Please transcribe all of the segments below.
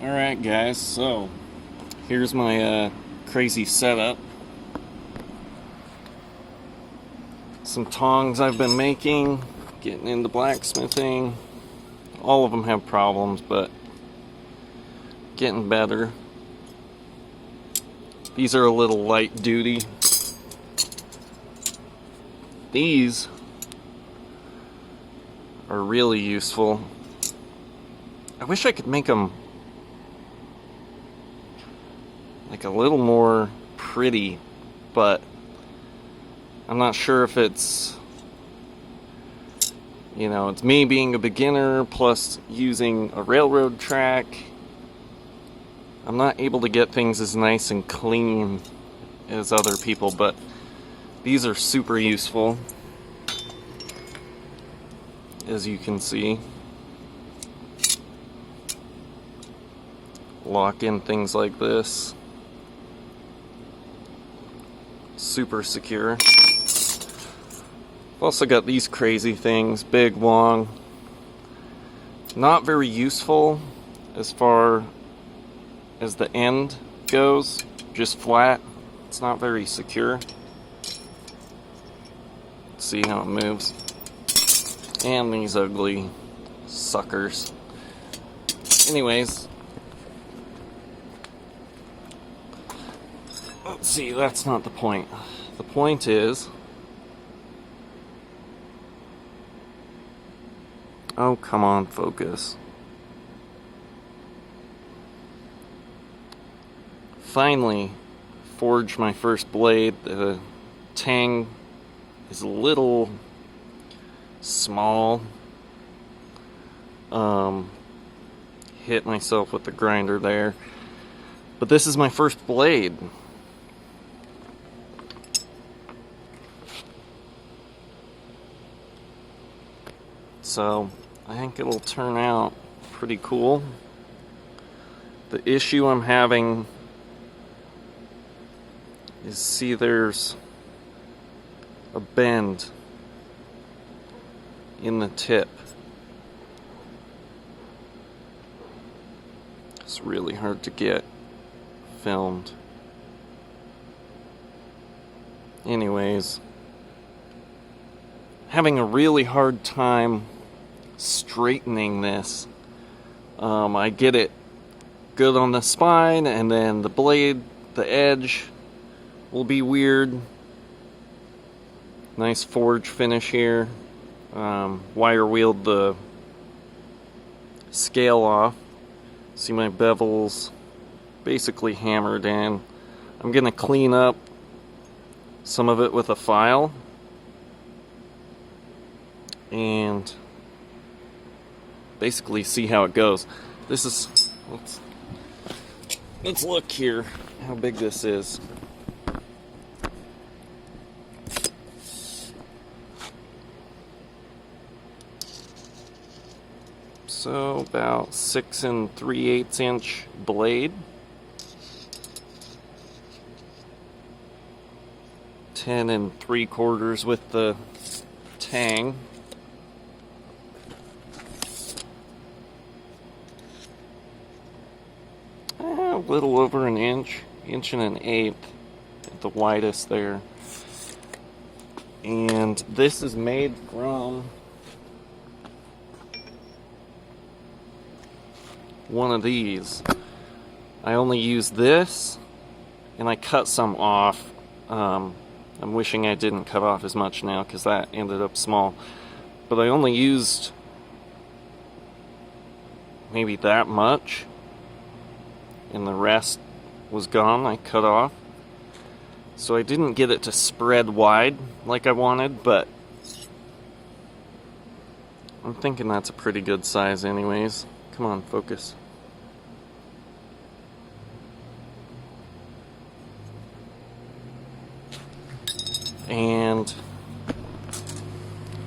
Alright guys, so here's my crazy setup. Some tongs I've been making, getting into blacksmithing. All of them have problems, but getting better. These are a little light duty. These are really useful. I wish I could make them like a little more pretty, but I'm not sure if it's, it's me being a beginner plus using a railroad track. I'm not able to get things as nice and clean as other people, but these are super useful, as you can see. Lock in things like this. Super secure. I've also got these crazy things, big, long. Not very useful as far as the end goes, just flat. It's not very secure. Let's see how it moves. And these ugly suckers. Anyways, let's see, that's not the point. The point is, oh, come on, focus. Finally forged my first blade. The tang is a little small. Hit myself with the grinder there. But this is my first blade. So I think it'll turn out pretty cool. The issue I'm having is, see, there's a bend in the tip. It's really hard to get filmed. Anyways, having a really hard time straightening this. I get it good on the spine, and then the blade, the edge will be weird. Nice forge finish here. Wire wheeled the scale off. See, my bevel's basically hammered in. I'm gonna clean up some of it with a file and basically see how it goes. This is, let's look here how big this is. So about 6 3/8 inch blade. 10 3/4 with the tang. A little over an inch, 1 1/8 at the widest there. And this is made from one of these. I only use this, and I cut some off. I'm wishing I didn't cut off as much now because that ended up small. But I only used maybe that much, and the rest was gone. I cut off. So I didn't get it to spread wide like I wanted, but I'm thinking that's a pretty good size anyways. Come on, focus. And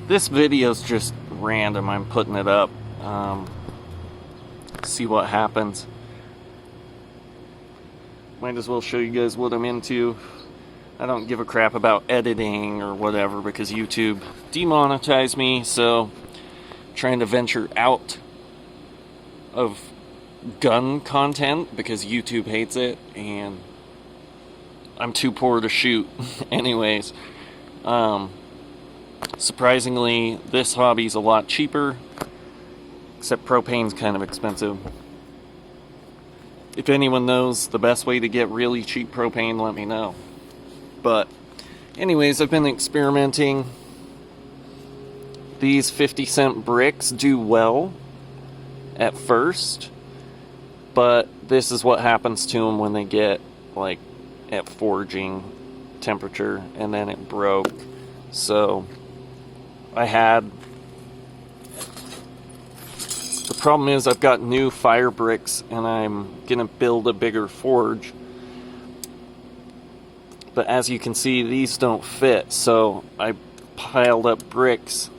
this video's just random. I'm putting it up. See what happens. Might as well show you guys what I'm into. I don't give a crap about editing or whatever because YouTube demonetized me, so I'm trying to venture out of gun content because YouTube hates it and I'm too poor to shoot. Anyways, surprisingly, this hobby's a lot cheaper, except propane's kind of expensive. If anyone knows the best way to get really cheap propane, let me know. But anyways, I've been experimenting. These 50-cent bricks do well at first, but this is what happens to them when they get like at forging temperature, and then it broke. So the problem is I've got new fire bricks and I'm gonna build a bigger forge, but as you can see, these don't fit, so I piled up bricks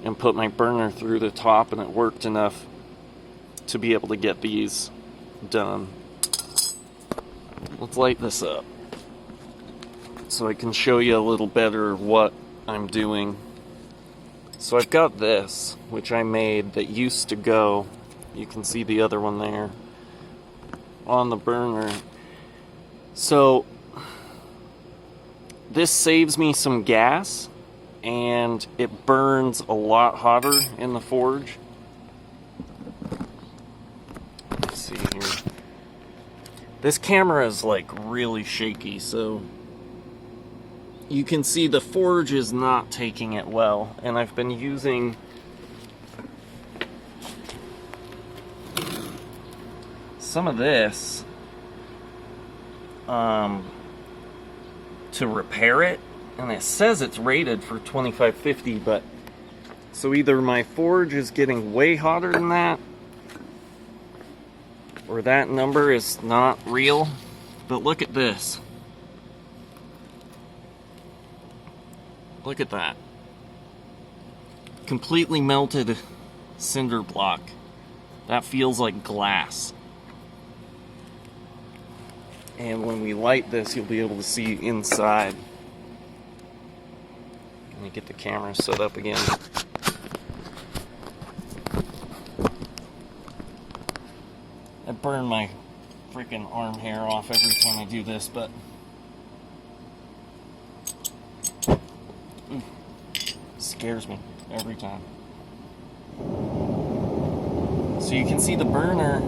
and put my burner through the top, and it worked enough to be able to get these done. Let's light this up so I can show you a little better what I'm doing. So I've got this, which I made, that used to go, you can see the other one there, on the burner. So this saves me some gas, and it burns a lot hotter in the forge. Let's see here. This camera is like really shaky, so you can see the forge is not taking it well, and I've been using some of this to repair it, and it says it's rated for 2550, but so either my forge is getting way hotter than that, or that number is not real. But look at this. Look at that. Completely melted cinder block. That feels like glass. And when we light this, you'll be able to see inside. Let me get the camera set up again. I burn my freaking arm hair off every time I do this, but scares me every time. So you can see the burner,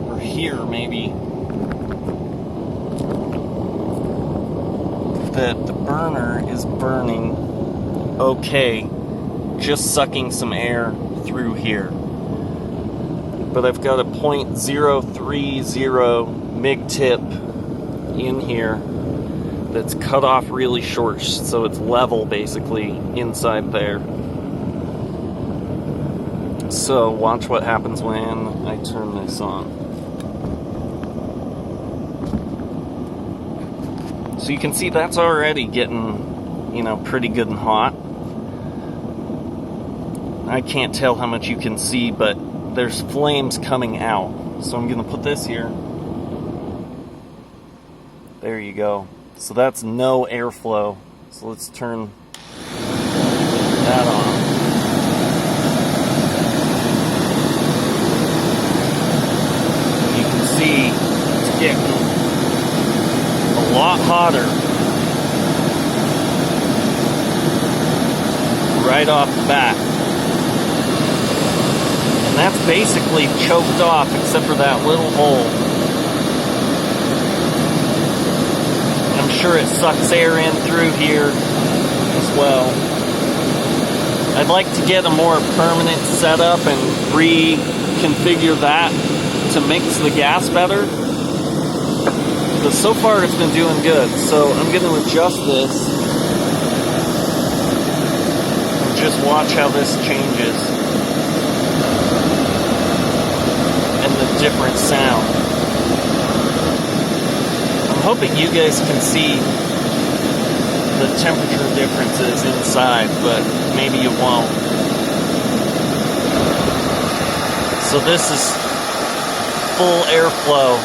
or here maybe, that the burner is burning okay, just sucking some air through here. But I've got a .030 MIG tip in here that's cut off really short, so it's level basically inside there. So watch what happens when I turn this on. So you can see that's already getting, you know, pretty good and hot. I can't tell how much you can see, but there's flames coming out. So I'm gonna put this here. There you go. So that's no airflow. So let's turn that on. You can see it's getting a lot hotter right off the bat. And that's basically choked off except for that little hole. I'm sure it sucks air in through here as well. I'd like to get a more permanent setup and reconfigure that to mix the gas better. But so far it's been doing good. So I'm going to adjust this and just watch how this changes. And the different sound. I'm hoping you guys can see the temperature differences inside, but maybe you won't. So this is full airflow,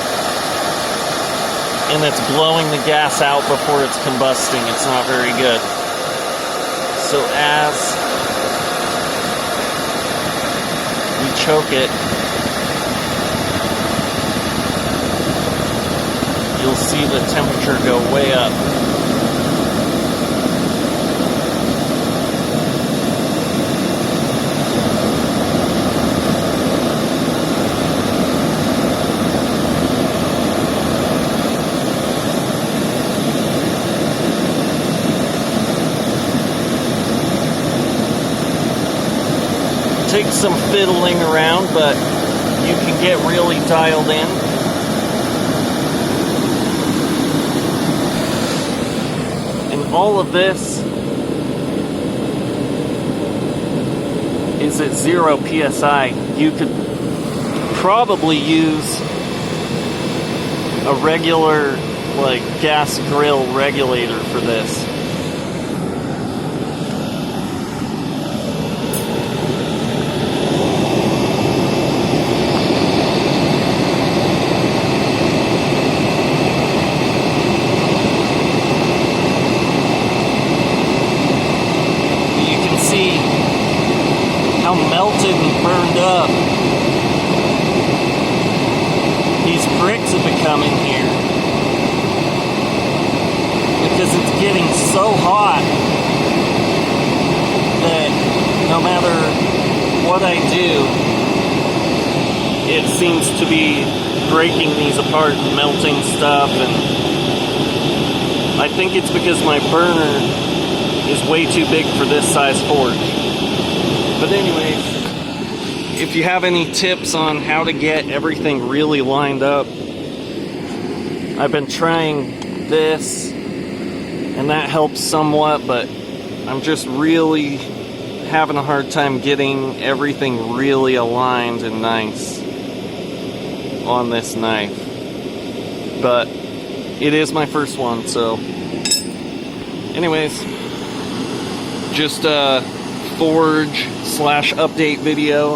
and it's blowing the gas out before it's combusting. It's not very good. So as we choke it, you'll see the temperature go way up. Takes some fiddling around, but you can get really dialed in. And all of this is at 0 psi. You could probably use a regular, like, gas grill regulator for this. How melted and burned up these bricks have become in here, because it's getting so hot that no matter what I do, it seems to be breaking these apart and melting stuff. And I think it's because my burner is way too big for this size forge. But anyways, if you have any tips on how to get everything really lined up, I've been trying this, and that helps somewhat, but I'm just really having a hard time getting everything really aligned and nice on this knife. But it is my first one, so anyways, just Forge/update video.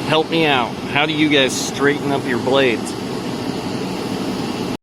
Help me out. How do you guys straighten up your blades?